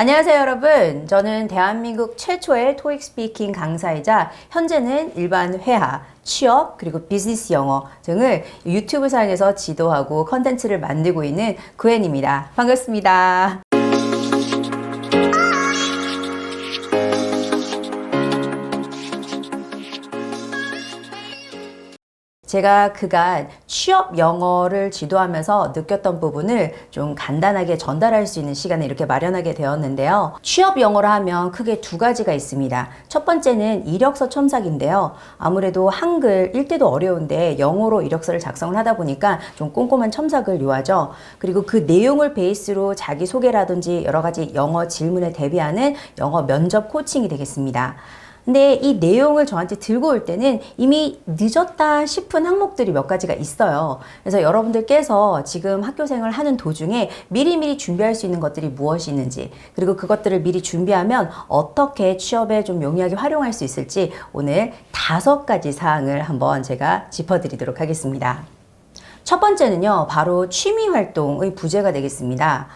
안녕하세요, 여러분. 저는 대한민국 최초의 토익 스피킹 강사이자 현재는 일반 회화, 취업, 그리고 비즈니스 영어 등을 유튜브 사용해서 지도하고 컨텐츠를 만들고 있는 구엔입니다. 반갑습니다. 제가 그간 취업 영어를 지도하면서 느꼈던 부분을 좀 간단하게 전달할 수 있는 시간을 이렇게 마련하게 되었는데요. 취업 영어를 하면 크게 두 가지가 있습니다. 첫 번째는 이력서 첨삭인데요. 아무래도 한글 읽기도 어려운데 영어로 이력서를 작성을 하다 보니까 좀 꼼꼼한 첨삭을 요하죠. 그리고 그 내용을 베이스로 자기소개라든지 여러 가지 영어 질문에 대비하는 영어 면접 코칭이 되겠습니다. 근데 이 내용을 저한테 들고 올 때는 이미 늦었다 싶은 항목들이 몇 가지가 있어요. 그래서 여러분들께서 지금 학교생활을 하는 도중에 미리미리 준비할 수 있는 것들이 무엇이 있는지, 그리고 그것들을 미리 준비하면 어떻게 취업에 좀 용이하게 활용할 수 있을지 오늘 5가지 사항을 한번 제가 짚어드리도록 하겠습니다. 첫 번째는요, 바로 취미 활동의 부재가 되겠습니다.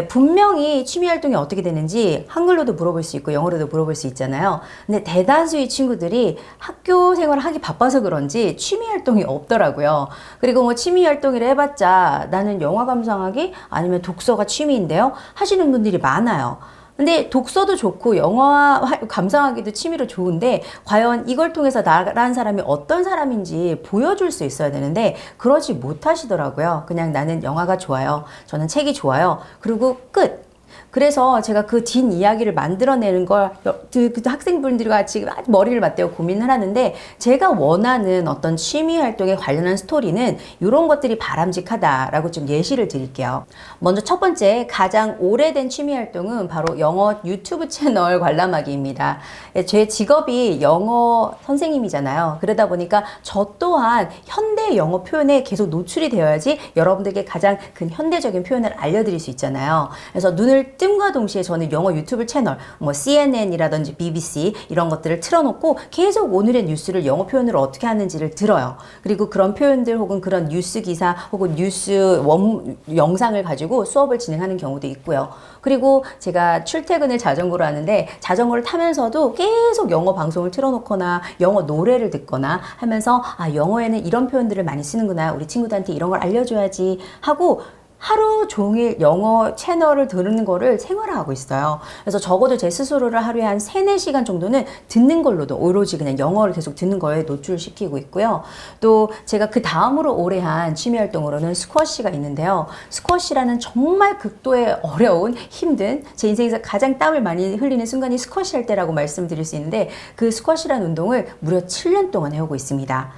분명히 취미 활동이 어떻게 되는지 한글로도 물어볼 수 있고 영어로도 물어볼 수 있잖아요. 근데 대다수의 친구들이 학교 생활을 하기 바빠서 그런지 취미 활동이 없더라고요. 그리고 뭐 취미 활동이라 해봤자 나는 영화 감상하기 아니면 독서가 취미인데요 하시는 분들이 많아요. 근데 독서도 좋고 영화 감상하기도 취미로 좋은데 과연 이걸 통해서 나라는 사람이 어떤 사람인지 보여줄 수 있어야 되는데 그러지 못하시더라고요. 그냥 나는 영화가 좋아요. 저는 책이 좋아요. 그리고 끝. 그래서 제가 그 뒷 이야기를 만들어내는 걸 그 학생분들과 같이 머리를 맞대고 고민을 하는데 제가 원하는 어떤 취미 활동에 관련한 스토리는 이런 것들이 바람직하다라고 좀 예시를 드릴게요. 먼저 첫 번째 가장 오래된 취미 활동은 바로 영어 유튜브 채널 관람하기입니다. 제 직업이 영어 선생님이잖아요. 그러다 보니까 저 또한 현대 영어 표현에 계속 노출이 되어야지 여러분들께 가장 현대적인 표현을 알려드릴 수 있잖아요. 그래서 눈을 뜸과 동시에 저는 영어 유튜브 채널, 뭐 CNN이라든지 BBC 이런 것들을 틀어놓고 계속 오늘의 뉴스를 영어 표현으로 어떻게 하는지를 들어요. 그리고 그런 표현들 혹은 그런 뉴스 기사 혹은 뉴스 영상을 가지고 수업을 진행하는 경우도 있고요. 그리고 제가 출퇴근을 자전거로 하는데 자전거를 타면서도 계속 영어 방송을 틀어놓거나 영어 노래를 듣거나 하면서 아, 영어에는 이런 표현들을 많이 쓰는구나. 우리 친구들한테 이런 걸 알려줘야지 하고 하루 종일 영어 채널을 들은 거를 생활화하고 있어요. 그래서 적어도 제 스스로를 하루에 한 3-4시간 정도는 듣는 걸로도 오로지 그냥 영어를 계속 듣는 거에 노출시키고 있고요. 또 제가 그 다음으로 오래 한 취미 활동으로는 스쿼시가 있는데요. 스쿼시라는 정말 극도의 어려운 힘든 제 인생에서 가장 땀을 많이 흘리는 순간이 스쿼시 할 때라고 말씀드릴 수 있는데 그 스쿼시라는 운동을 무려 7년 동안 해오고 있습니다.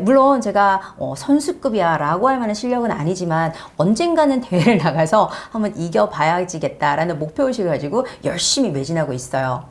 물론 제가 선수급이야 라고 할 만한 실력은 아니지만 언젠가는 대회를 나가서 한번 이겨봐야지겠다라는 목표의식을 가지고 열심히 매진하고 있어요.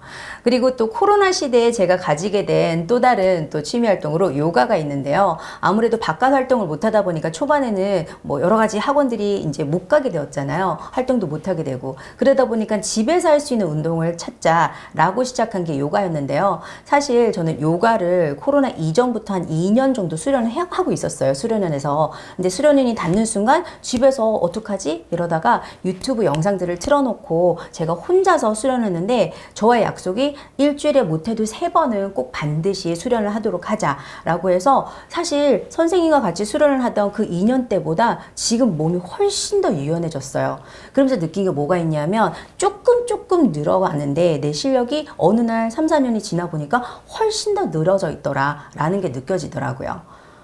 그리고 또 코로나 시대에 제가 가지게 된 또 다른 또 취미 활동으로 요가가 있는데요. 아무래도 바깥 활동을 못하다 보니까 초반에는 뭐 여러 가지 학원들이 이제 못 가게 되었잖아요. 활동도 못 하게 되고 그러다 보니까 집에서 할 수 있는 운동을 찾자라고 시작한 게 요가였는데요. 사실 저는 요가를 코로나 이전부터 한 2년 정도 수련을 하고 있었어요. 수련원에서. 근데 수련원이 닫는 순간 집에서 어떡하지? 이러다가 유튜브 영상들을 틀어놓고 제가 혼자서 수련했는데 저와의 약속이 일주일에 못해도 3번은 꼭 반드시 수련을 하도록 하자라고 해서 사실 선생님과 같이 수련을 하던 그 2년 때보다 지금 몸이 훨씬 더 유연해졌어요. 그러면서 느낀 게 뭐가 있냐면 조금 늘어가는데 내 실력이 어느 날 3-4년이 지나 보니까 훨씬 더 늘어져 있더라라는 게 느껴지더라고요.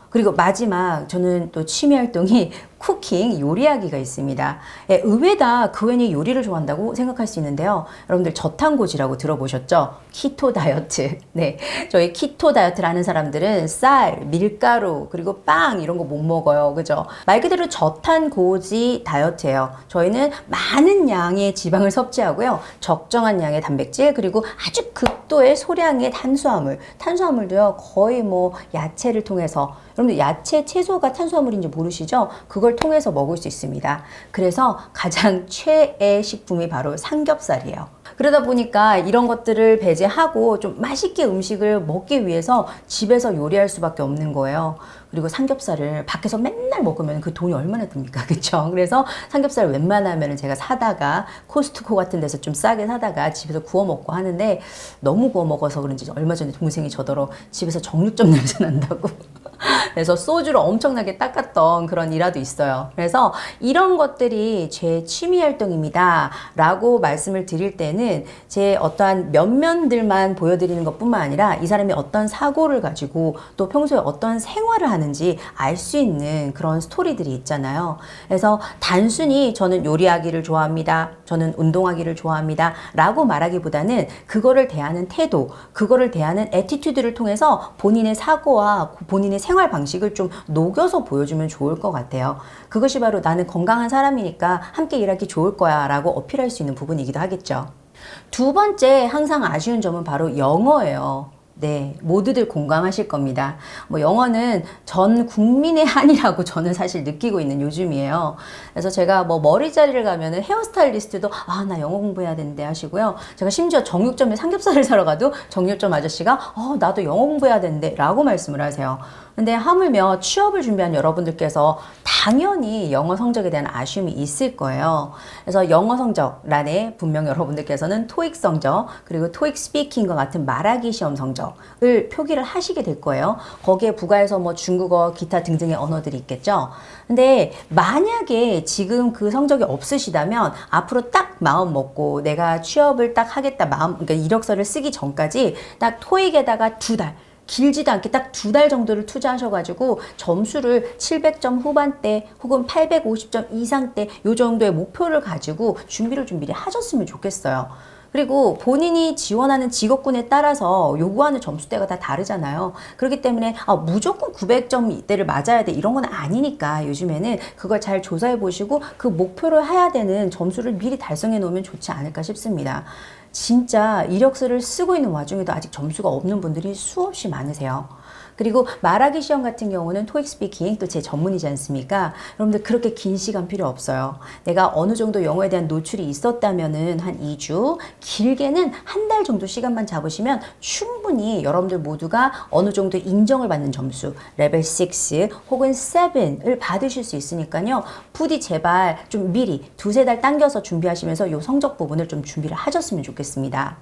그리고 마지막 저는 또 취미 활동이 쿠킹, 요리하기가 있습니다. 의외다 그 괜히 요리를 좋아한다고 생각할 수 있는데요. 여러분들 저탄고지라고 들어보셨죠? 키토 다이어트. 네, 저희 키토 다이어트를 하는 사람들은 쌀, 밀가루, 그리고 빵 이런 거 못 먹어요. 그죠? 말 그대로 저탄고지 다이어트예요. 저희는 많은 양의 지방을 섭취하고요. 적정한 양의 단백질, 그리고 아주 극도의 소량의 탄수화물도요. 거의 뭐 야채를 통해서 여러분들 야채, 채소가 탄수화물인지 모르시죠? 그걸 그걸 통해서 먹을 수 있습니다. 그래서 가장 최애 식품이 바로 삼겹살이에요. 그러다 보니까 이런 것들을 배제하고 좀 맛있게 음식을 먹기 위해서 집에서 요리할 수밖에 없는 거예요. 그리고 삼겹살을 밖에서 맨날 먹으면 그 돈이 얼마나 듭니까? 그쵸? 그래서 삼겹살 웬만하면 제가 사다가 코스트코 같은 데서 좀 싸게 사다가 집에서 구워 먹고 하는데 너무 구워 먹어서 그런지 얼마 전에 동생이 저더러 집에서 정육점 냄새 난다고. 그래서 소주를 엄청나게 닦았던 그런 일화도 있어요. 그래서 이런 것들이 제 취미 활동입니다 라고 말씀을 드릴 때는 제 어떠한 면면들만 보여드리는 것 뿐만 아니라 이 사람이 어떤 사고를 가지고 또 평소에 어떤 생활을 하는지 알 수 있는 그런 스토리들이 있잖아요. 그래서 단순히 저는 요리하기를 좋아합니다, 저는 운동하기를 좋아합니다 라고 말하기보다는 그거를 대하는 태도, 그거를 대하는 애티튜드를 통해서 본인의 사고와 본인의 생활 방식을 좀 녹여서 보여주면 좋을 것 같아요. 그것이 바로 나는 건강한 사람이니까 함께 일하기 좋을 거야 라고 어필할 수 있는 부분이기도 하겠죠. 두 번째 항상 아쉬운 점은 바로 영어예요. 네, 모두들 공감하실 겁니다. 뭐 영어는 전 국민의 한이라고 저는 사실 느끼고 있는 요즘이에요. 그래서 제가 뭐 머리 자리를 가면은 헤어스타일리스트도 나 영어 공부해야 되는데 하시고요. 제가 심지어 정육점에 삼겹살을 사러 가도 정육점 아저씨가 나도 영어 공부해야 되는데 라고 말씀을 하세요. 근데 하물며 취업을 준비한 여러분들께서 당연히 영어 성적에 대한 아쉬움이 있을 거예요. 그래서 영어 성적란에 분명 여러분들께서는 토익 성적 그리고 토익 스피킹과 같은 말하기 시험 성적을 표기를 하시게 될 거예요. 거기에 부가해서 뭐 중국어, 기타 등등의 언어들이 있겠죠. 근데 만약에 지금 그 성적이 없으시다면 앞으로 딱 마음 먹고 내가 취업을 딱 하겠다 그러니까 이력서를 쓰기 전까지 딱 토익에다가 2달 길지도 않게 딱 2달 정도를 투자하셔가지고 점수를 700점 후반대 혹은 850점 이상대 요 정도의 목표를 가지고 준비를 좀 미리 하셨으면 좋겠어요. 그리고 본인이 지원하는 직업군에 따라서 요구하는 점수대가 다 다르잖아요. 그렇기 때문에 무조건 900점 이대를 맞아야 돼 이런 건 아니니까 요즘에는 그걸 잘 조사해 보시고 그 목표로 해야 되는 점수를 미리 달성해 놓으면 좋지 않을까 싶습니다. 진짜 이력서를 쓰고 있는 와중에도 아직 점수가 없는 분들이 수없이 많으세요. 그리고 말하기 시험 같은 경우는 토익 스피킹 또 제 전문이지 않습니까? 여러분들 그렇게 긴 시간 필요 없어요. 내가 어느 정도 영어에 대한 노출이 있었다면은 한 2주, 길게는 한 달 정도 시간만 잡으시면 충분히 여러분들 모두가 어느 정도 인정을 받는 점수, 레벨 6 혹은 7을 받으실 수 있으니까요. 부디 제발 좀 미리 2-3달 당겨서 준비하시면서 이 성적 부분을 좀 준비를 하셨으면 좋겠습니다.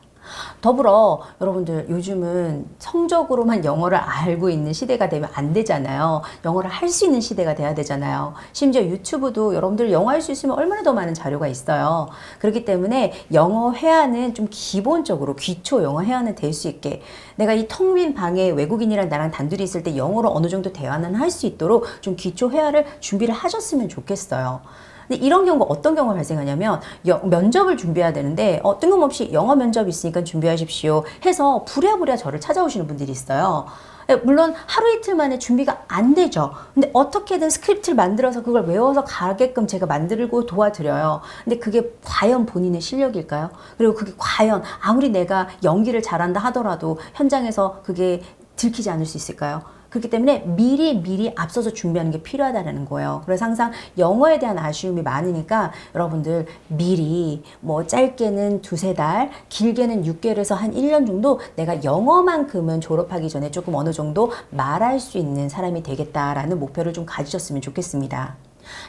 더불어 여러분들 요즘은 성적으로만 영어를 알고 있는 시대가 되면 안 되잖아요. 영어를 할 수 있는 시대가 돼야 되잖아요. 심지어 유튜브도 여러분들 영어 할 수 있으면 얼마나 더 많은 자료가 있어요. 그렇기 때문에 영어 회화는 좀 기본적으로 기초 영어 회화는 될 수 있게 내가 이 텅 빈 방에 외국인이랑 나랑 단둘이 있을 때 영어로 어느 정도 대화는 할 수 있도록 좀 기초 회화를 준비를 하셨으면 좋겠어요. 근데 이런 경우가 어떤 경우가 발생하냐면 면접을 준비해야 되는데 뜬금없이 영어 면접 있으니까 준비하십시오 해서 부랴부랴 저를 찾아오시는 분들이 있어요. 물론 하루 이틀 만에 준비가 안 되죠. 근데 어떻게든 스크립트를 만들어서 그걸 외워서 가게끔 제가 만들고 도와드려요. 근데 그게 과연 본인의 실력일까요? 그리고 그게 과연 아무리 내가 연기를 잘한다 하더라도 현장에서 그게 들키지 않을 수 있을까요? 그렇기 때문에 미리 앞서서 준비하는 게 필요하다는 거예요. 그래서 항상 영어에 대한 아쉬움이 많으니까 여러분들 미리 뭐 짧게는 2-3달, 길게는 6개월에서 한 1년 정도 내가 영어만큼은 졸업하기 전에 조금 어느 정도 말할 수 있는 사람이 되겠다라는 목표를 좀 가지셨으면 좋겠습니다.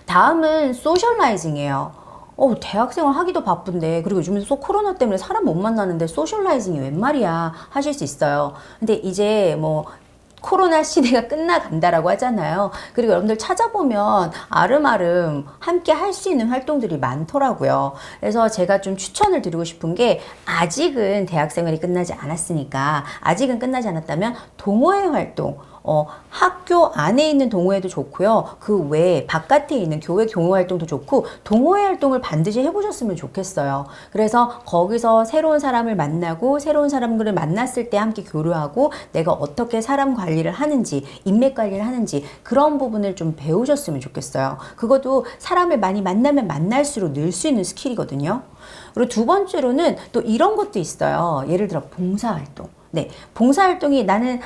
다음은 소셜라이징이에요. 대학생활 하기도 바쁜데 그리고 요즘은 코로나 때문에 사람 못 만나는데 소셜라이징이 웬 말이야 하실 수 있어요. 근데 이제 뭐 코로나 시대가 끝나간다라고 하잖아요. 그리고 여러분들 찾아보면 아름아름 함께 할 수 있는 활동들이 많더라고요. 그래서 제가 좀 추천을 드리고 싶은 게 아직은 대학생활이 끝나지 않았으니까 아직은 끝나지 않았다면 동호회 활동 학교 안에 있는 동호회도 좋고요. 그 외에 바깥에 있는 교회 동호회 활동도 좋고 동호회 활동을 반드시 해보셨으면 좋겠어요. 그래서 거기서 새로운 사람을 만나고 새로운 사람들을 만났을 때 함께 교류하고 내가 어떻게 사람 관리를 하는지 인맥 관리를 하는지 그런 부분을 좀 배우셨으면 좋겠어요. 그것도 사람을 많이 만나면 만날수록 늘 수 있는 스킬이거든요. 그리고 두 번째로는 또 이런 것도 있어요. 예를 들어 봉사활동. 네, 봉사활동이 나는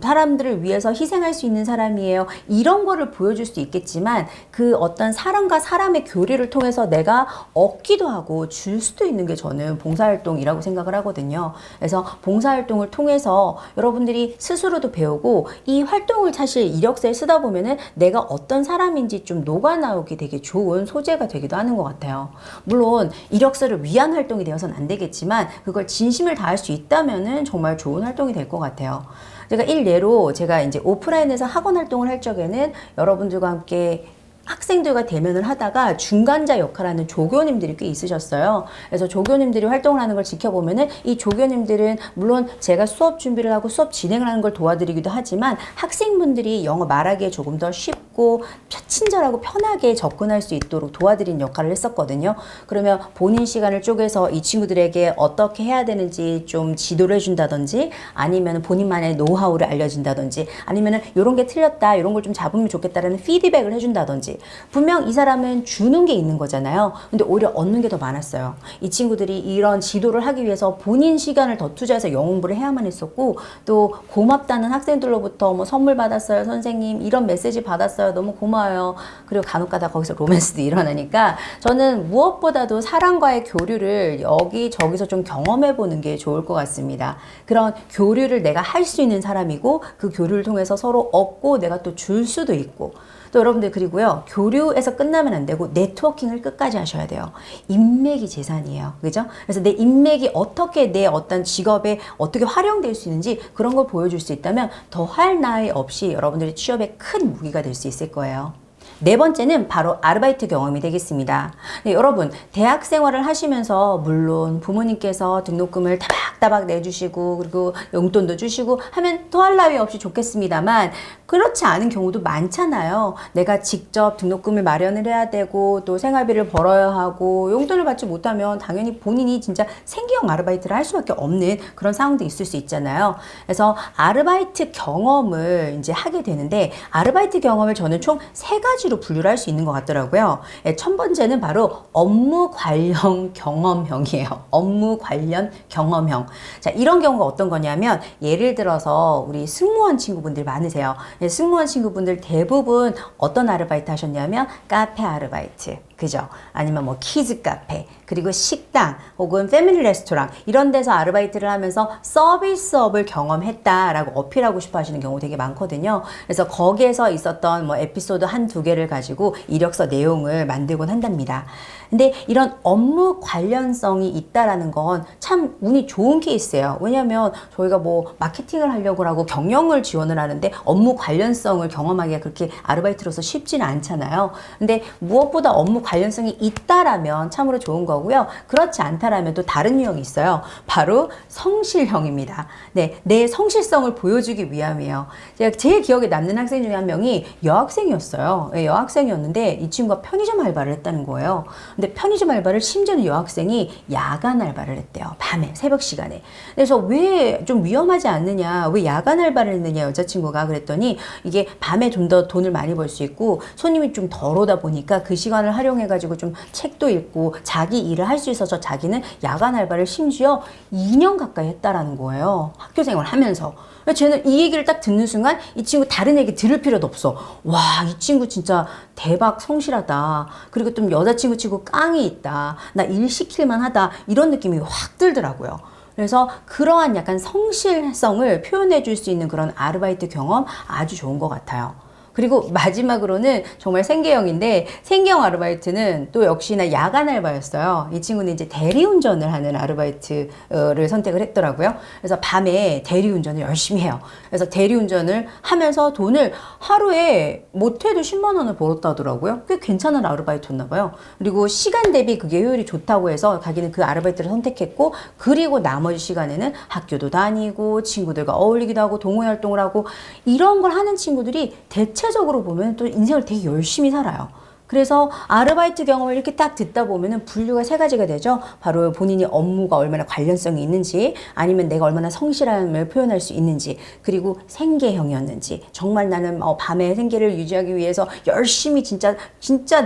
사람들을 위해서 희생할 수 있는 사람이에요. 이런 거를 보여줄 수 있겠지만 그 어떤 사람과 사람의 교류를 통해서 내가 얻기도 하고 줄 수도 있는 게 저는 봉사활동이라고 생각을 하거든요. 그래서 봉사활동을 통해서 여러분들이 스스로도 배우고 이 활동을 사실 이력서에 쓰다 보면은 내가 어떤 사람인지 좀 녹아나오기 되게 좋은 소재가 되기도 하는 것 같아요. 물론 이력서를 위한 활동이 되어서는 안 되겠지만 그걸 진심을 다할 수 있다면은 정말 좋은 활동이 될 것 같아요. 제가 일례로 제가 이제 오프라인에서 학원 활동을 할 적에는 여러분들과 함께 학생들과 대면을 하다가 중간자 역할하는 조교님들이 꽤 있으셨어요. 그래서 조교님들이 활동을 하는 걸 지켜보면은 이 조교님들은 물론 제가 수업 준비를 하고 수업 진행을 하는 걸 도와드리기도 하지만 학생분들이 영어 말하기에 조금 더 쉽고 친절하고 편하게 접근할 수 있도록 도와드리는 역할을 했었거든요. 그러면 본인 시간을 쪼개서 이 친구들에게 어떻게 해야 되는지 좀 지도를 해준다든지 아니면 본인만의 노하우를 알려준다든지 아니면은 이런 게 틀렸다 이런 걸 좀 잡으면 좋겠다라는 피드백을 해준다든지 분명 이 사람은 주는 게 있는 거잖아요. 근데 오히려 얻는 게 더 많았어요. 이 친구들이 이런 지도를 하기 위해서 본인 시간을 더 투자해서 영어 공부를 해야만 했었고 또 고맙다는 학생들로부터 뭐 선물 받았어요 선생님 이런 메시지 받았어요 너무 고마워요. 그리고 간혹가다 거기서 로맨스도 일어나니까 저는 무엇보다도 사람과의 교류를 여기저기서 좀 경험해 보는 게 좋을 것 같습니다. 그런 교류를 내가 할 수 있는 사람이고 그 교류를 통해서 서로 얻고 내가 또 줄 수도 있고 또 여러분들 그리고요 교류에서 끝나면 안 되고 네트워킹을 끝까지 하셔야 돼요. 인맥이 재산이에요. 그죠? 그래서 내 인맥이 어떻게 내 어떤 직업에 어떻게 활용될 수 있는지 그런 걸 보여줄 수 있다면 더할 나위 없이 여러분들이 취업에 큰 무기가 될 수 있을 거예요. 네 번째는 바로 아르바이트 경험이 되겠습니다. 네, 여러분 대학 생활을 하시면서 물론 부모님께서 등록금을 따박따박 내주시고 그리고 용돈도 주시고 하면 더할 나위 없이 좋겠습니다만 그렇지 않은 경우도 많잖아요. 내가 직접 등록금을 마련을 해야 되고 또 생활비를 벌어야 하고 용돈을 받지 못하면 당연히 본인이 진짜 생계형 아르바이트를 할 수밖에 없는 그런 상황도 있을 수 있잖아요. 그래서 아르바이트 경험을 이제 하게 되는데 아르바이트 경험을 저는 총 세 가지로 분류를 할 수 있는 것 같더라고요. 첫 번째는 바로 업무 관련 경험형이에요. 업무 관련 경험형. 자, 이런 경우가 어떤 거냐면 예를 들어서 우리 승무원 친구분들 많으세요. 승무원 친구분들 대부분 어떤 아르바이트 하셨냐면 카페 아르바이트. 그죠? 아니면 뭐 키즈 카페, 그리고 식당 혹은 패밀리 레스토랑 이런 데서 아르바이트를 하면서 서비스업을 경험했다라고 어필하고 싶어 하시는 경우 되게 많거든요. 그래서 거기에서 있었던 뭐 에피소드 한두 개를 가지고 이력서 내용을 만들곤 한답니다. 근데 이런 업무 관련성이 있다라는 건 참 운이 좋은 케이스예요. 왜냐하면 저희가 뭐 마케팅을 하려고 하고 경영을 지원을 하는데 업무 관련성을 경험하기가 그렇게 아르바이트로서 쉽지는 않잖아요. 근데 무엇보다 업무 관련성이 있다라면 참으로 좋은 거고요. 그렇지 않다라면 또 다른 유형이 있어요. 바로 성실형입니다. 네, 내 성실성을 보여주기 위함이에요. 제가 제일 기억에 남는 학생 중에 한 명이 여학생이었어요. 네, 여학생이었는데 이 친구가 편의점 알바를 했다는 거예요. 근데 편의점 알바를 심지어는 여학생이 야간 알바를 했대요. 밤에 새벽 시간에. 그래서 왜 좀 위험하지 않느냐, 왜 야간 알바를 했느냐 여자친구가 그랬더니 이게 밤에 좀 더 돈을 많이 벌 수 있고 손님이 좀 덜 오다 보니까 그 시간을 활용해가지고 좀 책도 읽고 자기 일을 할 수 있어서 자기는 야간 알바를 심지어 2년 가까이 했다라는 거예요. 학교 생활을 하면서. 쟤는 이 얘기를 딱 듣는 순간 이 친구 다른 얘기 들을 필요도 없어. 와, 이 친구 진짜 대박 성실하다. 그리고 좀 여자친구 치고 깡이 있다. 나 일 시킬만 하다. 이런 느낌이 확 들더라고요. 그래서 그러한 약간 성실성을 표현해 줄 수 있는 그런 아르바이트 경험 아주 좋은 것 같아요. 그리고 마지막으로는 정말 생계형인데 생계형 아르바이트는 또 역시나 야간 알바였어요. 이 친구는 이제 대리운전을 하는 아르바이트를 선택을 했더라고요. 그래서 밤에 대리운전을 열심히 해요. 그래서 대리운전을 하면서 돈을 하루에 못해도 10만 원을 벌었다 하더라고요. 꽤 괜찮은 아르바이트였나 봐요. 그리고 시간 대비 그게 효율이 좋다고 해서 자기는 그 아르바이트를 선택했고 그리고 나머지 시간에는 학교도 다니고 친구들과 어울리기도 하고 동호회 활동을 하고 이런 걸 하는 친구들이 대체적으로 보면 또 인생을 되게 열심히 살아요. 그래서 아르바이트 경험을 이렇게 딱 듣다 보면은 분류가 세 가지가 되죠. 바로 본인이 업무가 얼마나 관련성이 있는지, 아니면 내가 얼마나 성실함을 표현할 수 있는지, 그리고 생계형이었는지, 정말 나는 밤에 생계를 유지하기 위해서 열심히 진짜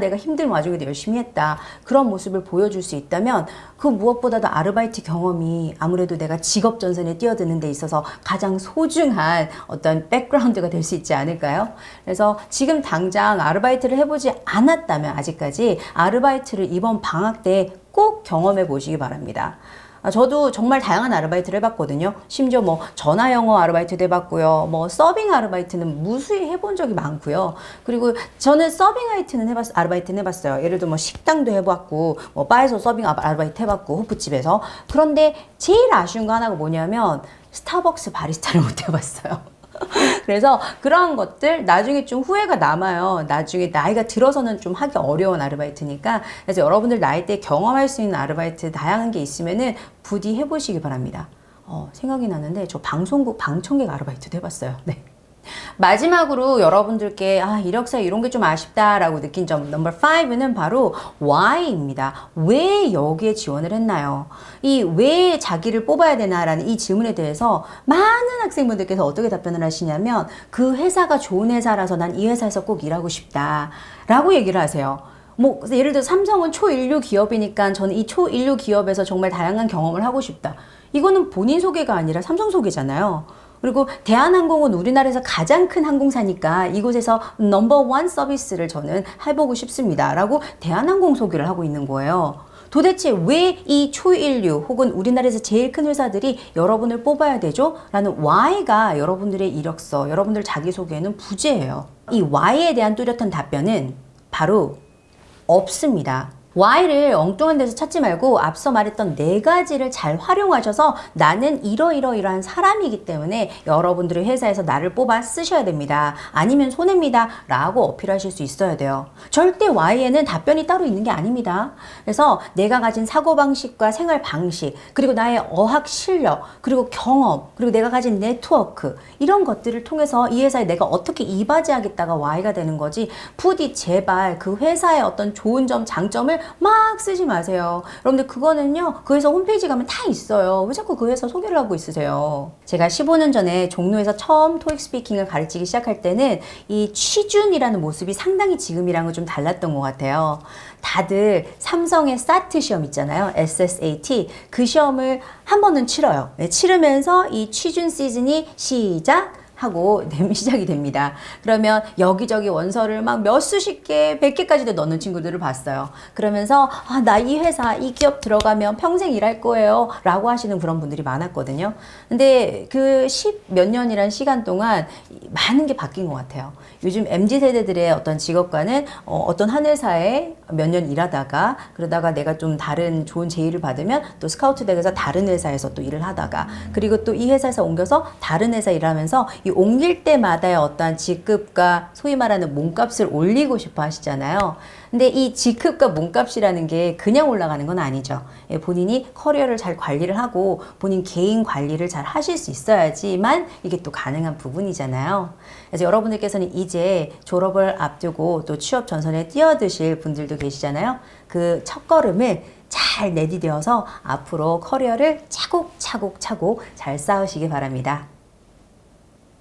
내가 힘든 와중에도 열심히 했다. 그런 모습을 보여줄 수 있다면 그 무엇보다도 아르바이트 경험이 아무래도 내가 직업 전선에 뛰어드는 데 있어서 가장 소중한 어떤 백그라운드가 될 수 있지 않을까요? 그래서 지금 당장 아르바이트를 해보지 않았다면 아직까지 아르바이트를 이번 방학 때 꼭 경험해 보시기 바랍니다. 저도 정말 다양한 아르바이트를 해봤거든요. 심지어 뭐 전화 영어 아르바이트도 해봤고요. 뭐 서빙 아르바이트는 무수히 해본 적이 많고요. 그리고 저는 서빙 아르바이트는 해봤어요. 예를 들어 뭐 식당도 해봤고, 뭐 바에서 서빙 아르바이트 해봤고, 호프집에서. 그런데 제일 아쉬운 거 하나가 뭐냐면 스타벅스 바리스타를 못 해봤어요. 그래서 그런 것들 나중에 좀 후회가 남아요. 나중에 나이가 들어서는 좀 하기 어려운 아르바이트니까. 그래서 여러분들 나이 때 경험할 수 있는 아르바이트 다양한 게 있으면은 부디 해보시기 바랍니다. 생각이 나는데 저 방송국 방청객 아르바이트도 해봤어요. 네. 마지막으로 여러분들께 이력서 이런 게 좀 아쉽다라고 느낀 점 넘버 5는 바로 why입니다. 왜 여기에 지원을 했나요? 이 왜 자기를 뽑아야 되나라는 이 질문에 대해서 많은 학생분들께서 어떻게 답변을 하시냐면 그 회사가 좋은 회사라서 난 이 회사에서 꼭 일하고 싶다 라고 얘기를 하세요. 뭐 예를 들어 삼성은 초일류 기업이니까 저는 이 초일류 기업에서 정말 다양한 경험을 하고 싶다. 이거는 본인 소개가 아니라 삼성 소개잖아요. 그리고 대한항공은 우리나라에서 가장 큰 항공사니까 이곳에서 넘버 1 서비스를 저는 해보고 싶습니다 라고 대한항공 소개를 하고 있는 거예요. 도대체 왜 이 초일류 혹은 우리나라에서 제일 큰 회사들이 여러분을 뽑아야 되죠? 라는 why가 여러분들의 이력서, 여러분들 자기소개에는 부재예요. 이 why에 대한 뚜렷한 답변은 바로 없습니다. why를 엉뚱한 데서 찾지 말고 앞서 말했던 네 가지를 잘 활용하셔서 나는 이러이러이러한 사람이기 때문에 여러분들의 회사에서 나를 뽑아 쓰셔야 됩니다. 아니면 손해입니다. 라고 어필하실 수 있어야 돼요. 절대 why에는 답변이 따로 있는 게 아닙니다. 그래서 내가 가진 사고방식과 생활방식, 그리고 나의 어학 실력, 그리고 경험, 그리고 내가 가진 네트워크, 이런 것들을 통해서 이 회사에 내가 어떻게 이바지하겠다가 why가 되는 거지, 부디 제발 그 회사의 어떤 좋은 점, 장점을 막 쓰지 마세요. 여러분들 그거는요, 그 회사 홈페이지 가면 다 있어요. 왜 자꾸 그 회사 소개를 하고 있으세요? 제가 15년 전에 종로에서 처음 토익 스피킹을 가르치기 시작할 때는 이 취준이라는 모습이 상당히 지금이랑은 좀 달랐던 것 같아요. 다들 삼성의 SAT 시험 있잖아요. SSAT. 그 시험을 한 번은 치러요. 치르면서 이 취준 시즌이 하고 시작이 됩니다. 그러면 여기저기 원서를 막 몇 수십 개, 100개까지도 넣는 친구들을 봤어요. 그러면서 나 이 회사, 이 기업 들어가면 평생 일할 거예요 라고 하시는 그런 분들이 많았거든요. 근데 그 10 몇 년이란 시간 동안 많은 게 바뀐 것 같아요. 요즘 MZ세대들의 어떤 직업관은 어떤 한 회사에 몇 년 일하다가 그러다가 내가 좀 다른 좋은 제의를 받으면 또 스카우트 돼서 다른 회사에서 또 일을 하다가, 그리고 또 이 회사에서 옮겨서 다른 회사 일하면서 이 옮길 때마다의 어떠한 직급과 소위 말하는 몸값을 올리고 싶어 하시잖아요. 근데 이 직급과 몸값이라는 게 그냥 올라가는 건 아니죠. 본인이 커리어를 잘 관리를 하고 본인 개인 관리를 잘 하실 수 있어야지만 이게 또 가능한 부분이잖아요. 그래서 여러분들께서는 이제 졸업을 앞두고 또 취업 전선에 뛰어드실 분들도 계시잖아요. 그 첫걸음을 잘 내디뎌서 앞으로 커리어를 차곡차곡 잘 쌓으시기 바랍니다.